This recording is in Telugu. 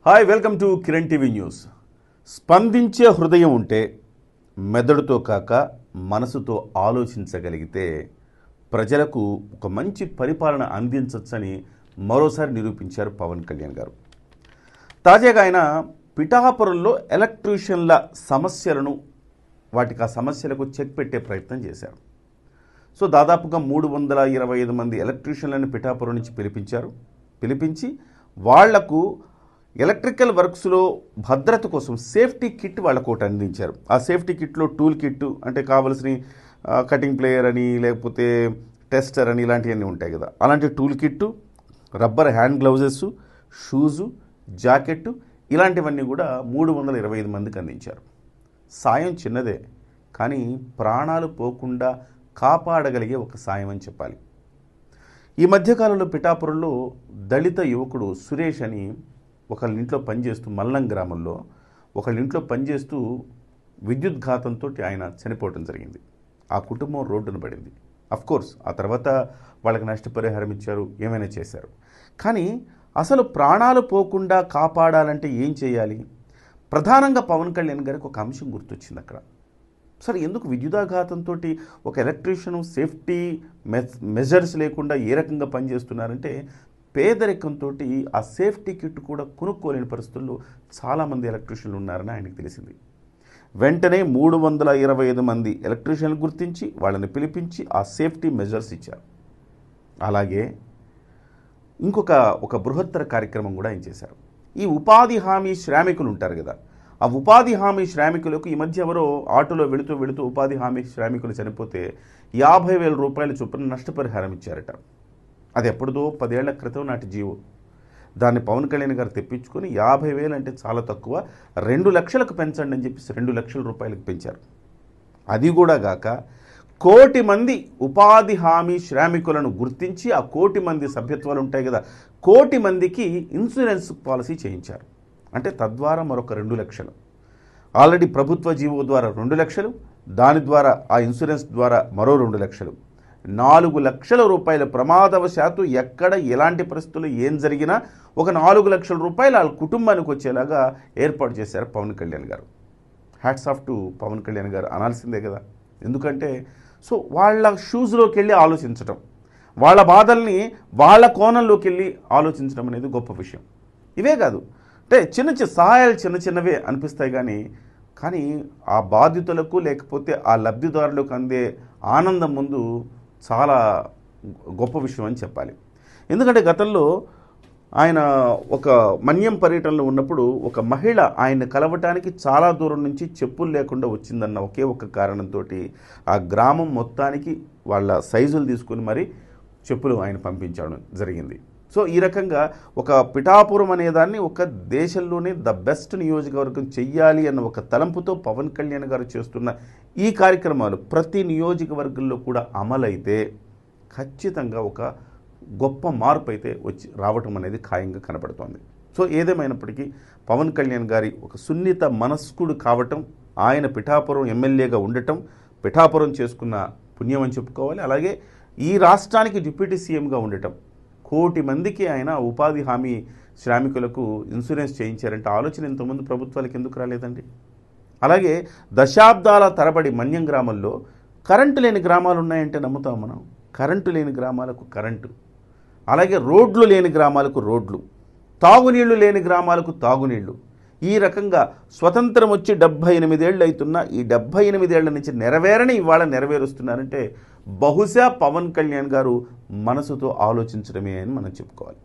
Hi welcome to Kiran TV news. స్పందించే హృదయం ఉంటే మెదడుతో కాక మనసుతో ఆలోచించగలిగితే ప్రజలకు ఒక మంచి పరిపాలన అందించవచ్చని మరోసారి నిరూపించారు పవన్ కళ్యాణ్ గారు. తాజాగా ఆయన పిఠాపురంలో ఎలక్ట్రీషియన్ల సమస్యలను వాటికి ఆ సమస్యలకు చెక్ పెట్టే ప్రయత్నం చేశారు. సో దాదాపుగా 325 మంది ఎలక్ట్రీషియన్లను పిఠాపురం నుంచి పిలిపించి వాళ్లకు ఎలక్ట్రికల్ వర్క్స్లో భద్రత కోసం సేఫ్టీ కిట్ వాళ్ళకు ఒకటి అందించారు. ఆ సేఫ్టీ కిట్లో టూల్ కిట్ అంటే కావాల్సిన కటింగ్ ప్లేయర్ అని లేకపోతే టెస్టర్ అని ఇలాంటివన్నీ ఉంటాయి కదా, అలాంటి tool kit, rubber hand gloves, shoes, jacket ఇలాంటివన్నీ కూడా 325 మందికి అందించారు. సాయం చిన్నదే కానీ ప్రాణాలు పోకుండా కాపాడగలిగే ఒక సాయం అని చెప్పాలి. ఈ మధ్యకాలంలో పిఠాపురంలో దళిత యువకుడు సురేష్ అని ఒకళ్ళ ఇంట్లో పనిచేస్తూ మల్లం గ్రామంలో ఒకళ్ళ ఇంట్లో పనిచేస్తూ విద్యుద్ఘాతంతో ఆయన చనిపోవడం జరిగింది. ఆ కుటుంబం రోడ్డున పడింది. అఫ్కోర్స్ ఆ తర్వాత వాళ్ళకి నష్టపరిహారం ఇచ్చారు, ఏమైనా చేశారు. కానీ అసలు ప్రాణాలు పోకుండా కాపాడాలంటే ఏం చేయాలి? ప్రధానంగా పవన్ కళ్యాణ్ గారికి ఒక అంశం గుర్తొచ్చింది అక్కడ. సరే, ఎందుకు విద్యుదాఘాతంతో ఒక ఎలక్ట్రీషియన్ సేఫ్టీ మెజర్స్ లేకుండా ఏ రకంగా పనిచేస్తున్నారంటే పేదరికంతో ఆ సేఫ్టీ కిట్ కూడా కొనుక్కోలేని పరిస్థితుల్లో చాలామంది ఎలక్ట్రీషియన్లు ఉన్నారని ఆయనకు తెలిసింది. వెంటనే 325 మంది ఎలక్ట్రీషియన్లు గుర్తించి వాళ్ళని పిలిపించి ఆ సేఫ్టీ మెజర్స్ ఇచ్చారు. అలాగే ఒక బృహత్తర కార్యక్రమం కూడా ఆయన చేశారు. ఈ ఉపాధి హామీ శ్రామికులు ఉంటారు కదా, ఆ ఉపాధి హామీ శ్రామికులకు ఈ మధ్య ఎవరో ఆటోలో వెళుతూ ఉపాధి హామీ శ్రామికులు చనిపోతే 50,000 రూపాయల చొప్పున నష్టపరిహారం ఇచ్చారట. అది ఎప్పుడుదో 10 ఏళ్ల క్రితం నాటి జీవో. దాన్ని పవన్ కళ్యాణ్ గారు తెప్పించుకొని 50,000 అంటే చాలా తక్కువ, 2 లక్షలకు పెంచండి అని చెప్పేసి 2 లక్షల రూపాయలకు పెంచారు. అది కూడా గాక 1,00,00,000 మంది ఉపాధి హామీ శ్రామికులను గుర్తించి ఆ 1,00,00,000 మంది సభ్యత్వాలు ఉంటాయి కదా, 1,00,00,000 మందికి ఇన్సూరెన్స్ పాలసీ చేయించారు. అంటే తద్వారా మరొక 2 లక్షలు. ఆల్రెడీ ప్రభుత్వ జీవో ద్వారా 2 లక్షలు, దాని ద్వారా ఆ ఇన్సూరెన్స్ ద్వారా మరో 2 లక్షలు, 4 లక్షల రూపాయల ప్రమాదవశాత్తు ఎక్కడ ఎలాంటి పరిస్థితుల్లో ఏం జరిగినా ఒక 4 లక్షల రూపాయలు వాళ్ళ కుటుంబానికి వచ్చేలాగా ఏర్పాటు చేశారు Pawan Kalyan garu. Hats off to Pawan Kalyan garu అనాల్సిందే కదా. ఎందుకంటే సో వాళ్ళ షూస్లోకి వెళ్ళి ఆలోచించడం, వాళ్ళ బాధల్ని వాళ్ళ కోణంలోకి వెళ్ళి ఆలోచించడం అనేది గొప్ప విషయం. ఇవే కాదు అంటే చిన్న సహాయాలు చిన్నవే అనిపిస్తాయి కానీ ఆ బాధితులకు లేకపోతే ఆ లబ్ధిదారులకు అందే ఆనందం ముందు చాలా గొప్ప విషయం అని చెప్పాలి. ఎందుకంటే గతంలో ఆయన ఒక మన్యం పర్యటనలో ఉన్నప్పుడు ఒక మహిళ ఆయన కలవటానికి చాలా దూరం నుంచి చెప్పులు లేకుండా వచ్చిందన్న ఒకే ఒక కారణంతో ఆ గ్రామం మొత్తానికి వాళ్ళ సైజులు తీసుకుని మరి చెప్పులు ఆయన పంపించడం జరిగింది. సో ఈ రకంగా ఒక పిఠాపురం అనేదాన్ని ఒక దేశంలోనే ద బెస్ట్ నియోజకవర్గం చెయ్యాలి అన్న ఒక తలంపుతో పవన్ కళ్యాణ్ గారు చేస్తున్న ఈ కార్యక్రమాలు ప్రతి నియోజకవర్గంలో కూడా అమలైతే ఖచ్చితంగా ఒక గొప్ప మార్పు అయితే రావటం అనేది ఖాయంగా కనపడుతోంది. సో ఏదేమైనప్పటికీ పవన్ కళ్యాణ్ గారి ఒక సున్నిత మనస్కుడు కావటం, ఆయన పిఠాపురం ఎమ్మెల్యేగా ఉండటం పిఠాపురం చేసుకున్న పుణ్యం అని చెప్పుకోవాలి. అలాగే ఈ రాష్ట్రానికి డిప్యూటీ సీఎంగా ఉండటం, 1,00,00,000 మందికి ఆయన ఉపాధి హామీ శ్రామికులకు ఇన్సూరెన్స్ చేయించారంటే ఆలోచన ఇంతకుముందు ప్రభుత్వాలకు ఎందుకు రాలేదండి? అలాగే దశాబ్దాల తరబడి మన్యం గ్రామంలో కరెంటు లేని గ్రామాలు ఉన్నాయంటే నమ్ముతాం మనం. కరెంటు లేని గ్రామాలకు కరెంటు, అలాగే రోడ్లు లేని గ్రామాలకు రోడ్లు, తాగునీళ్లు లేని గ్రామాలకు తాగునీళ్లు. ఈ రకంగా స్వతంత్రం వచ్చి 78 ఏళ్ళు అవుతున్నా ఈ 78 ఏళ్ల నుంచి నెరవేరని ఇవాళ నెరవేరుస్తున్నారంటే బహుశా పవన్ కళ్యాణ్ గారు మనసుతో ఆలోచించడమే అని మనం చెప్పుకోవాలి.